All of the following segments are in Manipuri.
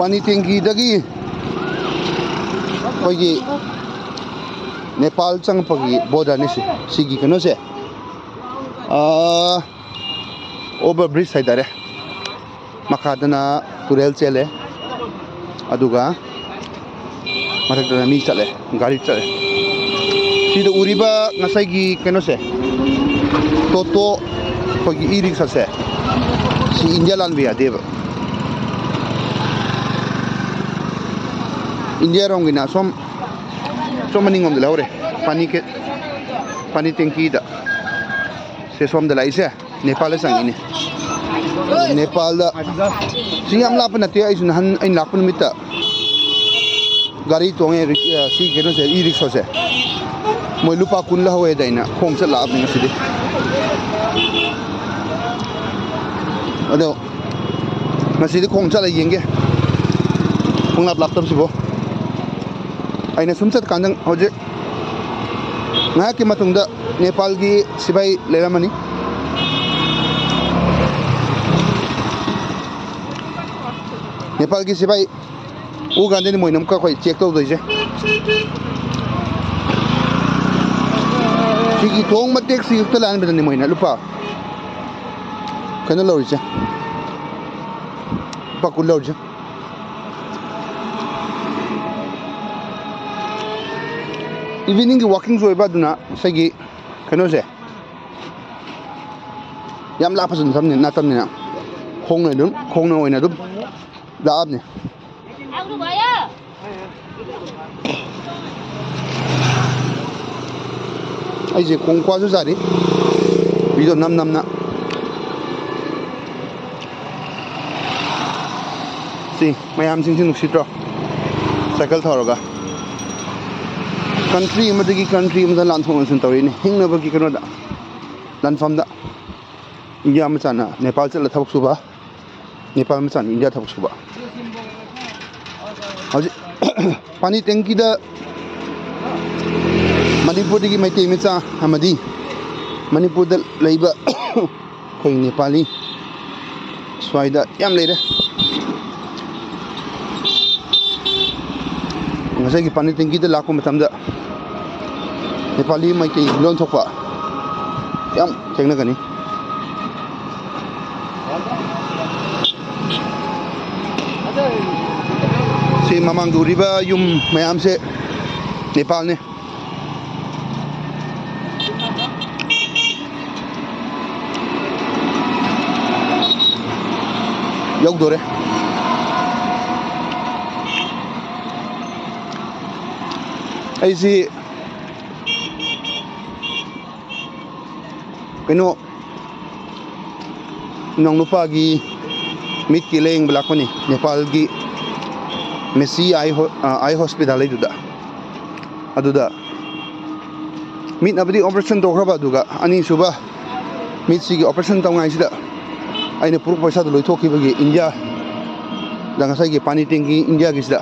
Pani Tengki dagi koigi Nepal chang pagi border ni sigi kano se over bridge sai dare makadana turel chele aduga mathakdana mi chale gari chale sida uriba ngasai gi kano se toto koigi e-rickshaw se si India lan bi adeba India rong gina som maning om de laure pani tengki da se som de lai se Nepal sang ini Nepal da singam la pa natia isun han ain lak pun mita gari tonge si keno se e-rickshaw se moi lupa kun la hoye daina khong cha la apni ngasidi ado ngasidi khong cha la yenge khong lap lap tam sibo aina sumsat kandang hoje nga ki matungda Nepal gi sibai leramani Nepal gi sibai u gande ni moinam ka khoi check to doise sigi thong ma taxi ukta lan bedani moina lupa kana lorje pa ku lorje evening walking zo ibaduna sagi kano se yam la pasun samne na tamne na khong na oina dum da abne agru bhaya ai je khong kwa zo jari bido nam na si mayam sing nuksitro cycle thoroga country amadagi country amada lanthong sun tawini hingnabagi kanoda lanfamda India machana Nepal chala thabak suba Nepal machana India thabak suba hoji pani tengki da Manipur dagi maitei mecha amadi Manipur da leiba khoi Nepali swaida yam leire ngasai gi pani tengki da lakko matamda Nepali maitei lon thokpa yam thengna gani si mamang duriba yum mayam se Nepal ne yog dore ai si keno nong nupa gi mit ki leng blak pani Nepal gi Messi eye hospital aduda mit abdi operation to khaba duga ani suba mit si gi operation to ngai sida aina pur paisa do loi thokhi bagi India danga sai gi pani tengki India gi sida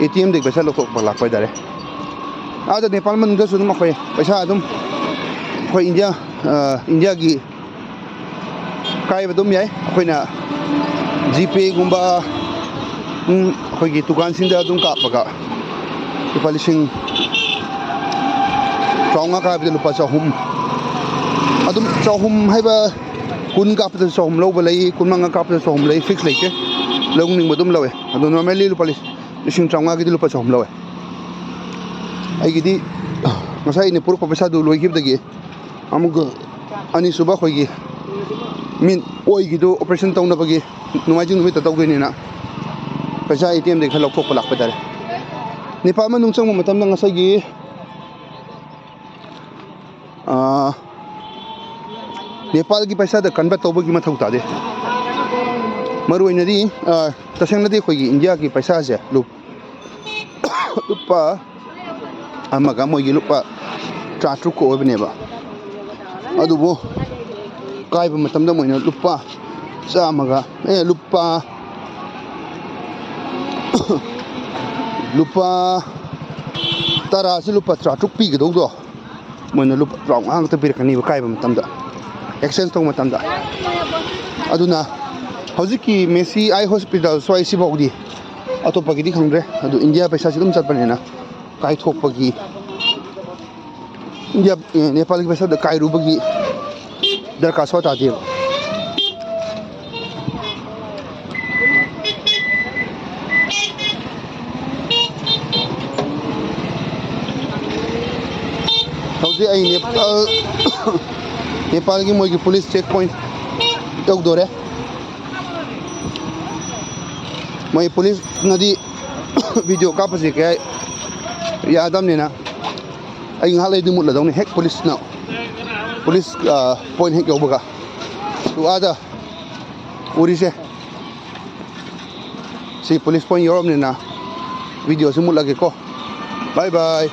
ATM de paisa lokok balak pai dare ada Nepal man da sunu makhoi paisa adum khoi India gi kai badum yai khoina GPay gumba khoi gi tukan sinda adum ka paga ipalising chawnga ka bi lupa chahum adum chahum haiba kun ka pa chahum lo balai kun manga ka pa chahum lai fix leike longning badum lawe adu normally lupa lising chawnga gi lupa chahum lawe ai gi di ngasai ni pur paisa du loi gib dagi amug ani suba khoi gi min oi gi do operation tawna bagi numaijing numit taw gini na paisa ATM de khalok thok palak padare Nepal man nungchang matam nang ngasai gi Nepal gi paisa da convert tawba gi mathau ta de maru inadi tasang nadi khoi gi India gi paisa je lupa amaga moi gi lupa tratruk ko obne ba adubo kai ba matam da moina lupa chamaga lupa tara si lupa tratruk pi gi do moina lupa rong ang ta bir kani ba kai ba matam da exchange tong matam da aduna ꯍꯧꯖꯤꯛꯀꯤ ꯃꯦꯁꯤ ꯑꯥꯏ ꯍꯣꯁꯄꯤꯇꯥꯜ ꯁ꯭ꯋꯥꯏꯁꯤꯐꯥꯎꯗꯤ ꯑꯇꯣꯞꯄꯒꯤꯗꯤ ꯈꯪꯗ꯭ꯔꯦ ꯑꯗꯨ ꯏꯟꯗꯤꯌꯥ ꯄꯩꯁꯥꯁꯤ ꯑꯗꯨꯝ ꯆꯠꯄꯅꯤꯅ ꯀꯥꯏꯊꯣꯛꯄꯒꯤ ꯏꯟꯗꯤꯌꯥ ꯅꯦꯄꯥꯜꯒꯤ ꯄꯩꯁꯥꯗ ꯀꯥꯏꯔꯨꯕꯒꯤ ꯗꯔꯀꯥꯔ ꯁꯨꯡꯇꯥ ꯇꯥꯗꯦꯕ ꯍꯧꯖꯤꯛ ꯑꯩ ꯅꯦꯄꯥꯜꯒꯤ ꯃꯣꯏꯒꯤ ꯄꯨꯂꯤꯁ ꯆꯦꯛ ꯄꯣꯏꯟ ꯇꯧꯗꯣꯔꯦ ꯃꯣꯏ ꯄꯨꯂꯤꯁꯅꯗꯤ ꯚꯤꯗꯤꯑꯣ ꯀꯥꯞꯄꯁꯤ ꯀꯌꯥ ꯌꯥꯗꯕꯅꯤꯅ ꯑꯩ ꯉꯥꯏꯍꯥꯛ ꯂꯩꯗꯤ ꯃꯨꯠꯂꯗꯧꯅꯤ ꯍꯦꯛ ꯄꯨꯂꯤꯁ ꯄꯣꯏꯟ ꯍꯦꯛ ꯌꯧꯕꯒ ꯑꯗꯨ ꯑꯥꯗ ꯎꯔꯤꯁꯦ ꯁꯤ ꯄꯨꯂꯤꯁ ꯄꯣꯏꯟ ꯌꯧꯔꯕꯅꯤꯅ ꯚꯤꯗꯤꯑꯣꯁꯤ ꯃꯨꯠꯂꯒꯦꯀꯣ ꯕꯥꯏ ꯕꯥꯏ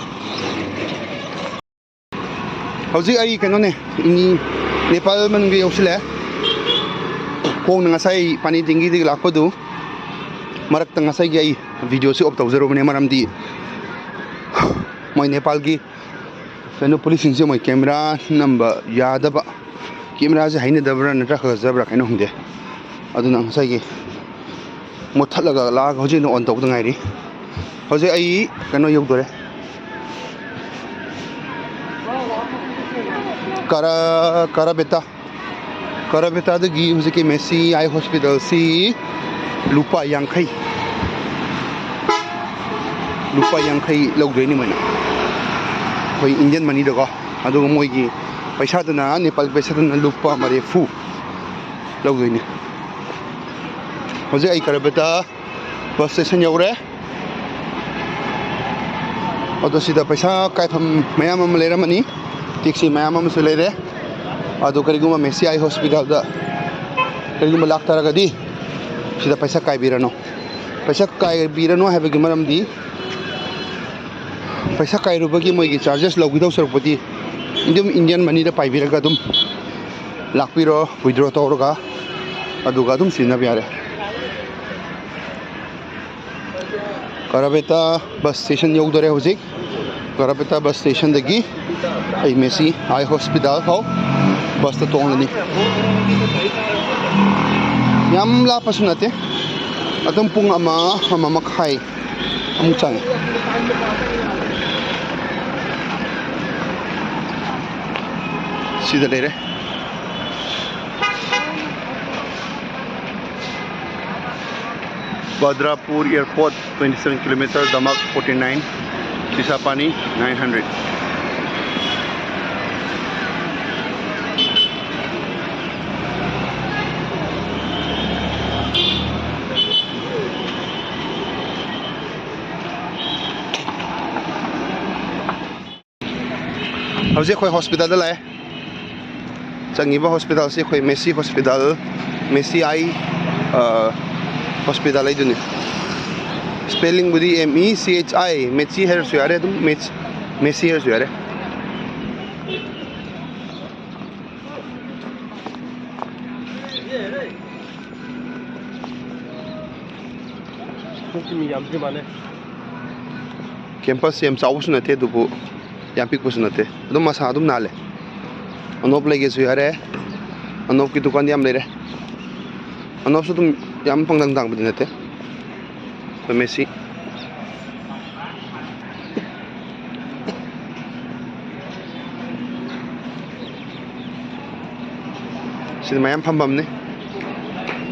ꯍꯧꯖꯤꯛ ꯑꯩ ꯀꯩꯅꯣꯅꯦ ꯅꯦꯄꯥꯜ ꯃꯅꯨꯡꯗ ꯌꯧꯁꯤꯜꯂꯦ ꯈꯣꯡꯅ ꯉꯁꯥꯏ ꯄꯥꯅꯤ ꯇꯦꯡꯒꯤꯗꯒꯤ ꯂꯥꯛꯄꯗꯨ ꯃꯔꯛꯇ ꯉꯁꯥꯏꯒꯤ ꯑꯩ ꯚꯤꯗꯤꯑꯣꯁꯤ ꯑꯣꯐ ꯇꯧꯖꯔꯨꯕꯅꯦ ꯃꯔꯝꯗꯤ ꯃꯣꯏ ꯅꯦꯄꯥꯜꯒꯤ ꯀꯩꯅꯣ ꯄꯨꯂꯤꯁꯁꯤꯡꯁꯦ ꯃꯣꯏ ꯀꯦꯃꯦꯔꯥ ꯅꯝꯕ ꯌꯥꯗꯕ ꯀꯦꯃꯦꯔꯥꯁꯦ ꯍꯩꯅꯗꯕ꯭ꯔꯥ ꯅꯠꯇ꯭ꯔꯒ ꯐꯖꯕ꯭ꯔꯥ ꯀꯩꯅꯣ ꯈꯪꯗꯦ ꯑꯗꯨꯅ ꯉꯁꯥꯏꯒꯤ ꯃꯨꯠꯊꯠꯂꯒ ꯂꯥꯛꯑꯒ ꯍꯧꯖꯤꯛꯅ ꯑꯣꯟ ꯇꯧꯕꯗ ꯉꯥꯏꯔꯤ ꯍꯧꯖꯤꯛ ꯑꯩ ꯀꯩꯅꯣ ꯌꯧꯗꯣꯔꯦ ꯀꯔꯥꯕꯦꯇꯥꯗꯒꯤ ꯍꯧꯖꯤꯛꯀꯤ ꯃꯦꯁꯤ ꯑꯥꯏ ꯍꯣꯁꯄꯤꯇꯥꯜꯁꯤ ꯂꯨꯄꯥ 50 ꯂꯧꯗꯣꯏꯅꯤ ꯃꯣꯏꯅ ꯑꯩꯈꯣꯏ ꯏꯟꯗꯤꯌꯟ ꯃꯅꯤꯗꯀꯣ ꯑꯗꯨꯒ ꯃꯣꯏꯒꯤ ꯄꯩꯁꯥꯗꯨꯅ ꯅꯦꯄꯥꯜ ꯄꯩꯁꯥꯗꯨꯅ ꯂꯨꯄꯥ 30 ꯂꯧꯗꯣꯏꯅꯤ ꯍꯧꯖꯤꯛ ꯑꯩ ꯀꯔꯥꯕꯦꯇꯥ ꯕꯁ ꯁ꯭ꯇꯦꯁꯟ ꯌꯧꯔꯦ ꯑꯗꯣ ꯁꯤꯗ ꯄꯩꯁꯥ ꯀꯥꯏꯐꯝ ꯃꯌꯥꯝ ꯑꯃ ꯂꯩꯔꯝꯃꯅꯤ ꯇꯦꯛꯁꯤ ꯃꯌꯥꯝ ꯑꯃꯁꯨ ꯂꯩꯔꯦ ꯑꯗꯣ ꯀꯔꯤꯒꯨꯝꯕ ꯃꯦꯁꯤ ꯑꯥꯏ ꯍꯣꯁꯄꯤꯇꯥꯜꯗ ꯀꯔꯤꯒꯨꯝꯕ ꯂꯥꯛꯇꯥꯔꯒꯗꯤ ꯁꯤꯗ ꯄꯩꯁꯥ ꯀꯥꯏꯕꯤꯔꯅꯨ ꯍꯥꯏꯕꯒꯤ ꯃꯔꯝꯗꯤ ꯄꯩꯁా ꯀꯥꯏꯔꯨꯕꯒꯤ ꯃꯣꯏꯒꯤ ꯆꯥꯔꯖꯦꯁ ꯂꯧꯒꯗꯧ ꯁꯔꯨꯛꯄꯨꯗꯤ ꯑꯗꯨꯝ ꯏꯟꯗꯤꯌꯟ ꯃꯅꯤꯗ ꯄꯥꯏꯕꯤꯔꯒ ꯑꯗꯨꯝ ꯂꯥꯛꯄꯤꯔꯣ ꯋꯤꯗ꯭ꯔꯣ ꯇꯧꯔꯒ ꯑꯗꯨꯒ ꯑꯗꯨꯝ ꯁꯤꯖꯤꯟꯅꯕ ꯌꯥꯔꯦ ꯀꯔꯥꯕꯦꯇꯥ ꯕꯁ ꯁ꯭ꯇꯦꯁꯟ ꯌꯧꯗꯣꯔꯦ ꯍꯧꯖꯤꯛ ꯀꯔꯥꯕꯦꯇꯥ ꯕꯁ ꯁ꯭ꯇꯦꯁꯟꯗꯒꯤ ꯑꯩ ꯃꯦꯁꯤ ꯑꯥꯏ ꯍꯣꯁꯄꯤꯇꯥꯜ ꯐꯥꯎ ꯕꯁꯇ ꯇꯣꯡꯂꯅꯤ ꯌꯥꯝ ꯂꯥꯞꯄꯁꯨ ꯅꯠꯇꯦ ꯑꯗꯨꯝ ꯄꯨꯡ ꯑꯃ ꯃꯈꯥꯏ ꯑꯃꯨꯛ ꯆꯪꯉꯦ ꯁꯤꯗ ꯂꯩꯔꯦ Badrapur Airport 27 km, Damak 49, Chisapani 900. How's it? Hospital da lai. Changiba hospital se khoi Messi hospital, Messi Eye hospital ai duni. Spelling budi MECHI, Messi hair su yare dum Messi hair su yare. Campus yam chawsu na the dubu yam pikpu na the adum masa adum nale anop lege su yare anop ki dukan yam lere anop su dum yam pangdang dang budi na the Messi sid mayam phambam ne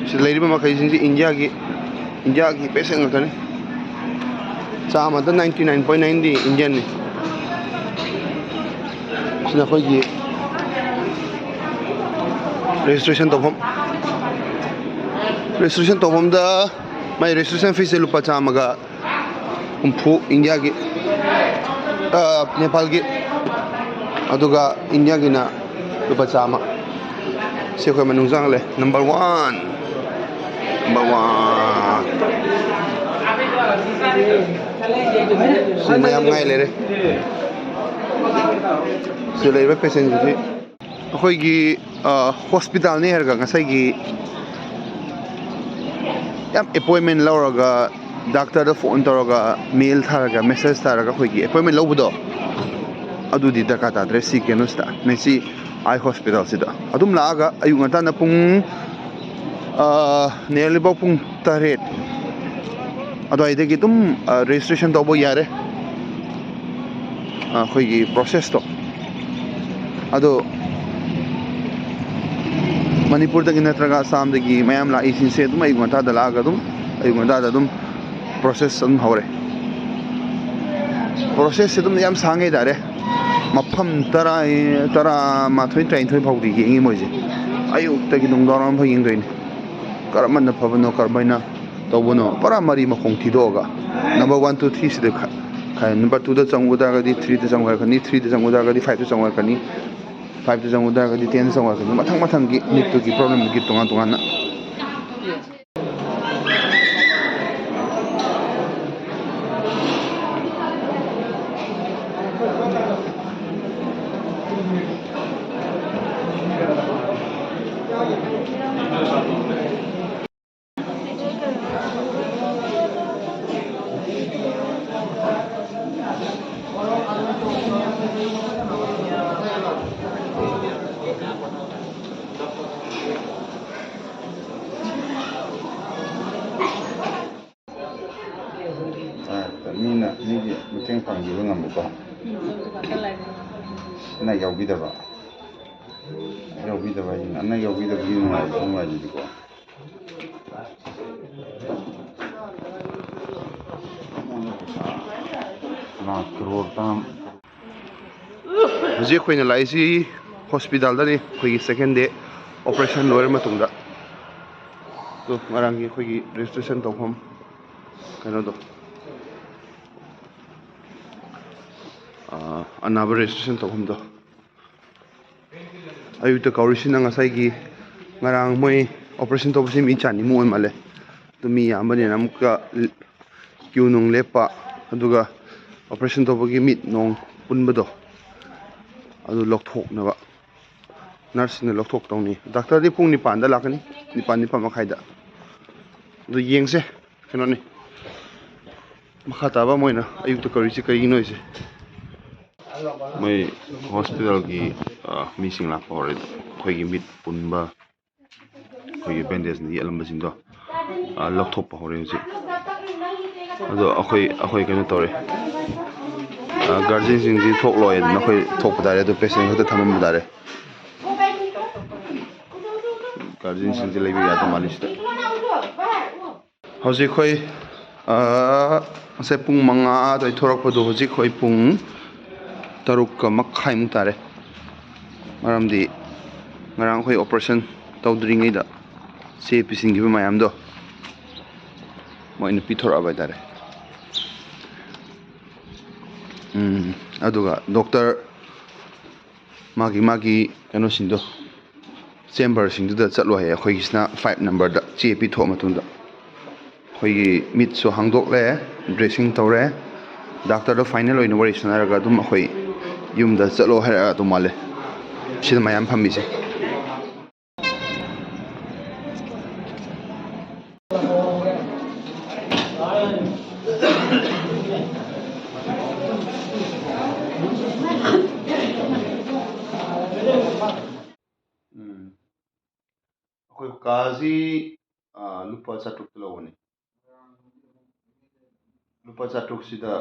sid leiriba makai sin India ki pesa ngata ne Sama 99.9 di Indian ni sina khoi gi registration to hom da my registration fees lupa chamaga umpu India gi Nepal gi aduga India gi na lupa chama se khoi manung jang le number 1 si mayam ngai le re si le ba patient ji khoi gi hospital ne her ga ngasai gi yam appointment lauraga doctor da phone taraga mail tharaga message taraga khoi gi appointment lawbudo adudi daka ta address si kenusta Messi Eye Hospital sida adum laaga ayu ngata na pung nearly about pung taret adwaidagi dum registration tawbo yare khoi process to ado Manipur dagi natraga Assam dagi mayam la isin se dum ay gonta da laga dum ay gonta da dum process dum hore process dum yam sangai dare mafam tara ma thoi train thoi phau di ngi moje ayu tagi dum doram phai ing rein karaman na phabano karbaina tawbono para mari ma khong thidoga number 1 2 3 sida khai number 2 da changuda ga di 3 da changuda ga ni 3 da changuda ga di 5 da changuda ga ni 5 da changuda ga di 10 da changuda ga ni mathang mathang gi nit to gi problem gi tongan tongan na Nina ni muting panggi ba ngam ko na yawbi da ba yin na yawbi da bi ngai ji ko na crore tam je khoina laisi hospital da ni khoi second day operation lower matungda to marangi khoi registration tawham kano do another registration tawham do ayuta kaurisina ngasai gi ngarang moi operation tawbsi mi chani mu male to mi amani namka queue nong lepa aduga operation tawbagi mit nong punbado adu lokthok na ba nurse ne lokthok tawni doctor di pung ni panda lakani ni pan ni pa makhai da do yengse keno ni makhata ba moina ayuta kaurisi kai noise mai hospital ki missing la pore khoi gi mit punba khoi gi bandage ni alamba sing do lokthop pa hore ji ado akhoi kanu tore guardian sing ji thok loi na khoi thok dare do patient hote thamam dare guardian sing ji lebi ya to malish da hoji khoi se pung manga doi thorak podo hoji khoi pung taruk ka makhai mu tare maramdi ngarang khoi operation tawdri ngai da se pising gi mayam do moin pithor abai dare aduga doctor magi kano sindo chamber sing da chatlo he khoi gisna 5 number da che pi tho matunda khoi gi mit so hangdok le dressing tawre doctor do final oin wari sanara ga dum khoi yum da chalo hara to male sid mayam phammi se khoi kazi lupa chatuk lawani lupa chatuk sida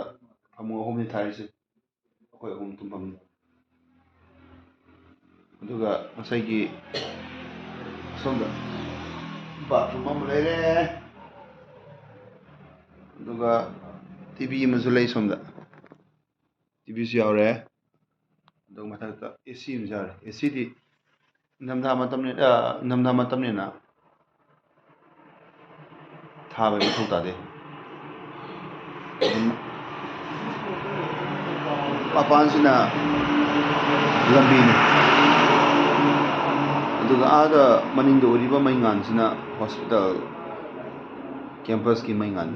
phamu hom ni thai se khoi hom tum pham aduga asai gi sonda bathroom am lere aduga tv mazulai sonda tv si aure aduga mathakta ac mjar ac di namda matam ne na tha ba thau ta de papan sina lambi ni aduga ada maning do riba mai ngan sina hospital campus ki mai ngan